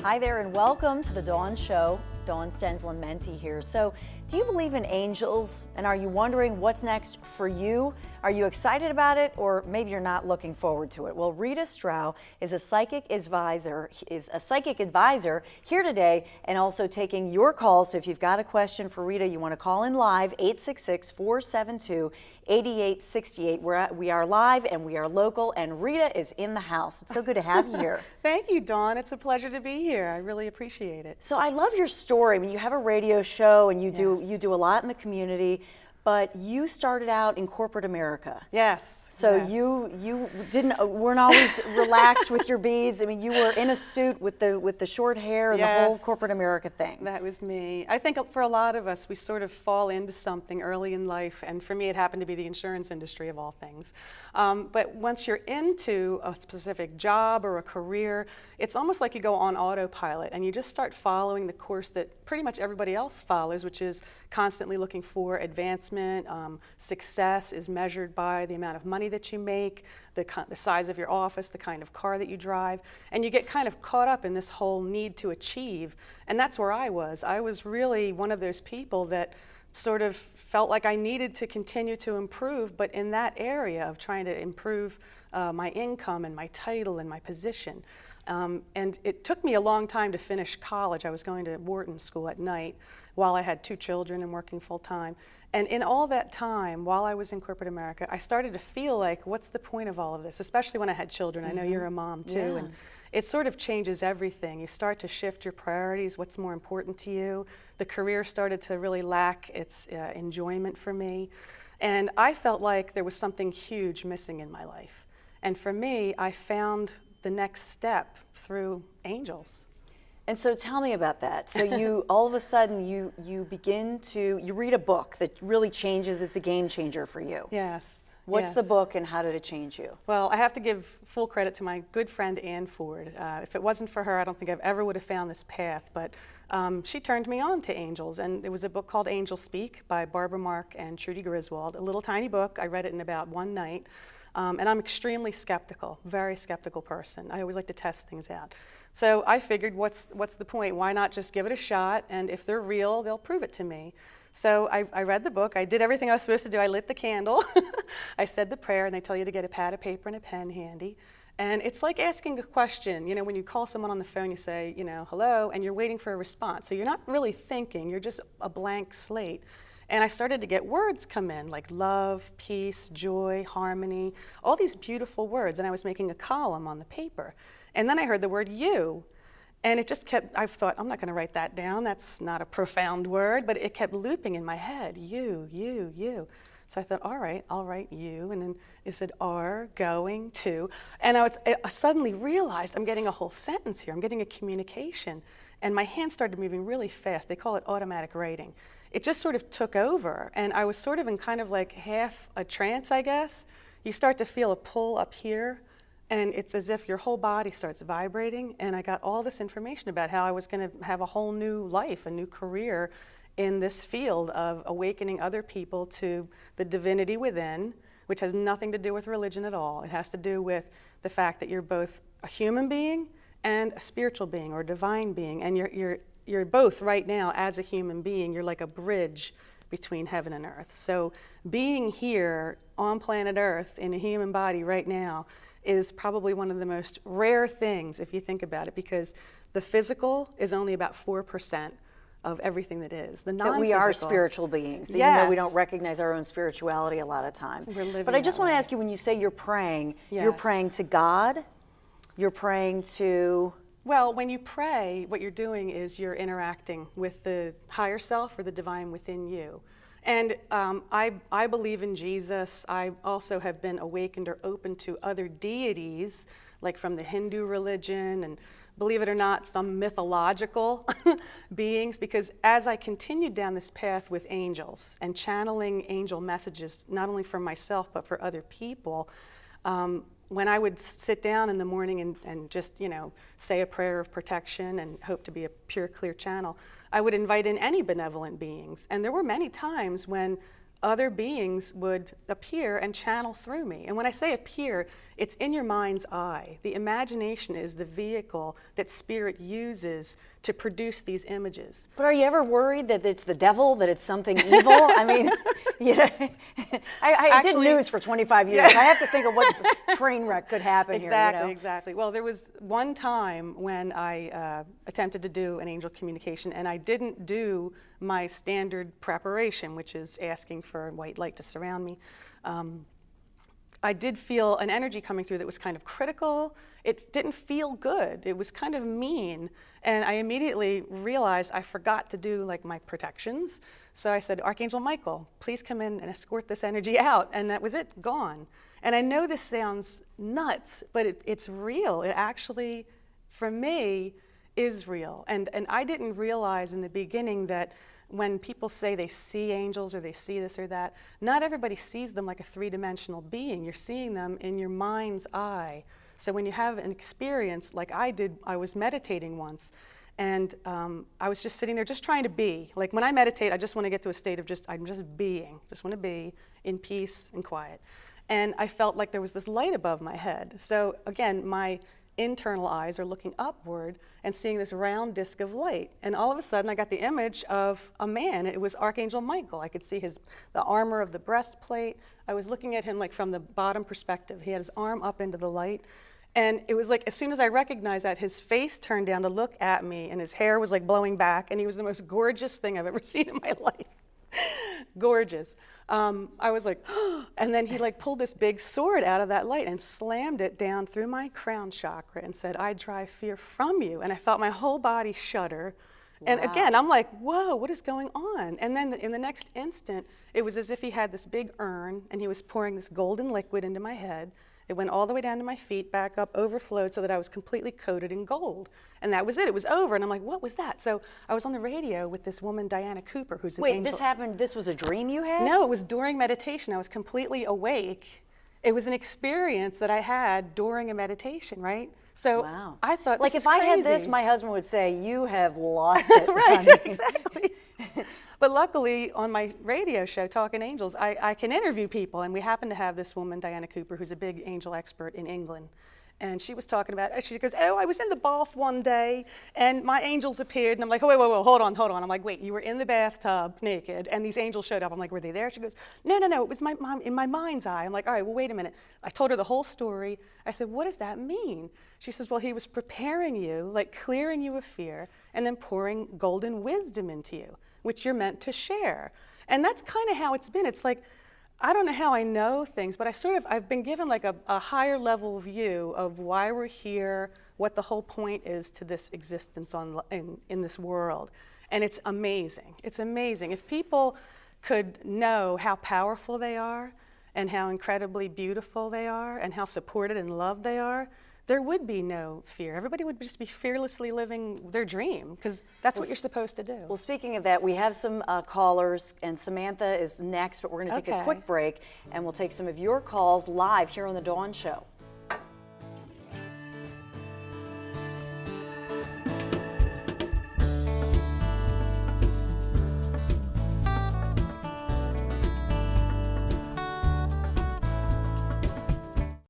Hi there and welcome to the Dawn Show. Dawn Stenzel and Menti here. So, do you believe in angels, and are you wondering what's next for you? Are you excited about it, or maybe you're not looking forward to it? Well, Rita Strau is a psychic advisor here today, and also taking your calls. So if you've got a question for Rita, you want to call in live, 866-472-8868. We are live and we are local, and Rita is in the house. It's so good to have you here. Thank you, Dawn. It's a pleasure to be here. I really appreciate it. So I love your story. I mean, you have a radio show and you do a lot in the community, but you started out in corporate America. Yes. So yes. you weren't always relaxed with your beads. I mean, you were in a suit with the short hair and Yes. the whole corporate America thing. That was me. I think for a lot of us, we sort of fall into something early in life, and for me, it happened to be the insurance industry of all things. But once you're into a specific job or a career, it's almost like you go on autopilot, and you just start following the course that pretty much everybody else follows, which is constantly looking for advancement. Success is measured by the amount of money that you make, the size of your office, the kind of car that you drive, and you get kind of caught up in this whole need to achieve. And that's where I was. I was really one of those people that sort of felt like I needed to continue to improve, but in that area of trying to improve my income and my title and my position. And it took me a long time to finish college. I was going to Wharton School at night while I had 2 children and working full time. And in all that time, while I was in corporate America, I started to feel like, what's the point of all of this? Especially when I had children. I know you're a mom too. Yeah. And it sort of changes everything. You start to shift your priorities, what's more important to you. The career started to really lack its enjoyment for me. And I felt like there was something huge missing in my life. And for me, I found the next step through angels. And so tell me about that. So you all of a sudden you read a book that really changes. It's a game changer for you. Yes. What's yes. the book and how did it change you? Well, I have to give full credit to my good friend Ann Ford. If it wasn't for her, I don't think I ever would have found this path. But she turned me on to angels, and it was a book called Angels Speak by Barbara Mark and Trudy Griswold. A little tiny book. I read it in about one night. And I'm extremely skeptical, very skeptical person. I always like to test things out. So I figured, what's the point? Why not just give it a shot? And if they're real, they'll prove it to me. So I read the book. I did everything I was supposed to do. I lit the candle. I said the prayer, and they tell you to get a pad of paper and a pen handy. And it's like asking a question. You know, when you call someone on the phone, you say, hello, and you're waiting for a response. So you're not really thinking. You're just a blank slate. And I started to get words come in, like love, peace, joy, harmony, all these beautiful words. And I was making a column on the paper. And then I heard the word you. And it just kept, I thought, I'm not going to write that down. That's not a profound word. But it kept looping in my head, you, you, you. So I thought, all right, I'll write you. And then it said, are going to. And I suddenly realized I'm getting a whole sentence here. I'm getting a communication. And my hand started moving really fast. They call it automatic writing. It just sort of took over, and I was sort of in kind of like half a trance, I guess. You start to feel a pull up here, and it's as if your whole body starts vibrating, and I got all this information about how I was going to have a whole new life, a new career in this field of awakening other people to the divinity within, which has nothing to do with religion at all. It has to do with the fact that you're both a human being and a spiritual being or a divine being, and you're both right now as a human being. You're like a bridge between heaven and earth. So being here on planet Earth in a human body right now is probably one of the most rare things if you think about it, because the physical is only about 4% of everything that is. The non-physical. That we are spiritual beings, even Yes. though we don't recognize our own spirituality a lot of time. We're living But I just that want to way. ask you, when you say you're praying, Yes. you're praying to God, you're praying to... Well, when you pray, what you're doing is you're interacting with the higher self or the divine within you. And I believe in Jesus. I also have been awakened or open to other deities, like from the Hindu religion, and believe it or not, some mythological beings, because as I continued down this path with angels and channeling angel messages, not only for myself, but for other people, when I would sit down in the morning and just, say a prayer of protection and hope to be a pure, clear channel, I would invite in any benevolent beings. And there were many times when other beings would appear and channel through me. And when I say appear, it's in your mind's eye. The imagination is the vehicle that spirit uses to produce these images. But are you ever worried that it's the devil, that it's something evil? I mean, you know, I did news for 25 years. I have to think of what train wreck could happen here. You know? Exactly. Well, there was one time when I attempted to do an angel communication, and I didn't do my standard preparation, which is asking for white light to surround me. I did feel an energy coming through that was kind of critical. It didn't feel good. It was kind of mean. And I immediately realized I forgot to do like my protections. So I said, Archangel Michael, please come in and escort this energy out. And that was it, gone. And I know this sounds nuts, but it's real. It actually, for me, is real. And I didn't realize in the beginning that when people say they see angels or they see this or that, not everybody sees them like a three-dimensional being. You're seeing them in your mind's eye. So when you have an experience like I did, I was meditating once, and I was just sitting there just trying to be. Like when I meditate, I just want to get to a state of I'm just being, just want to be in peace and quiet. And I felt like there was this light above my head. So again, my internal eyes are looking upward and seeing this round disc of light. And all of a sudden, I got the image of a man. It was Archangel Michael. I could see the armor of the breastplate. I was looking at him like from the bottom perspective. He had his arm up into the light. And it was like, as soon as I recognized that, his face turned down to look at me, and his hair was like blowing back, and he was the most gorgeous thing I've ever seen in my life. Gorgeous. I was like, and then he like pulled this big sword out of that light and slammed it down through my crown chakra and said, I drive fear from you. And I felt my whole body shudder. Wow. And again, I'm like, whoa, what is going on? And then in the next instant, it was as if he had this big urn and he was pouring this golden liquid into my head. It went all the way down to my feet, back up, overflowed so that I was completely coated in gold. And that was it. It was over. And I'm like, what was that? So I was on the radio with this woman, Diana Cooper, who's an angel. Wait, this happened, this was a dream you had? No, it was during meditation. I was completely awake. It was an experience that I had during a meditation, right? So wow. I thought, like this if is I had crazy. this, my husband would say, you have lost it. Right, honey. exactly. But luckily, on my radio show, Talking Angels, I can interview people, and we happen to have this woman, Diana Cooper, who's a big angel expert in England. And she was talking about, she goes, oh, I was in the bath one day, and my angels appeared, and I'm like, oh, wait, hold on. I'm like, wait, you were in the bathtub naked, and these angels showed up. I'm like, were they there? She goes, no, it was my mom in my mind's eye. I'm like, all right, well, wait a minute. I told her the whole story. I said, what does that mean? She says, well, he was preparing you, like clearing you of fear, and then pouring golden wisdom into you, which you're meant to share. And that's kind of how it's been. It's like, I don't know how I know things, but I've been given like a higher level view of why we're here, what the whole point is to this existence in this world. And it's amazing. It's amazing. If people could know how powerful they are and how incredibly beautiful they are and how supported and loved they are, there would be no fear. Everybody would just be fearlessly living their dream, because that's what you're supposed to do. Well, speaking of that, we have some callers, and Samantha is next, but we're going to take a quick break, and we'll take some of your calls live here on The Dawn Show.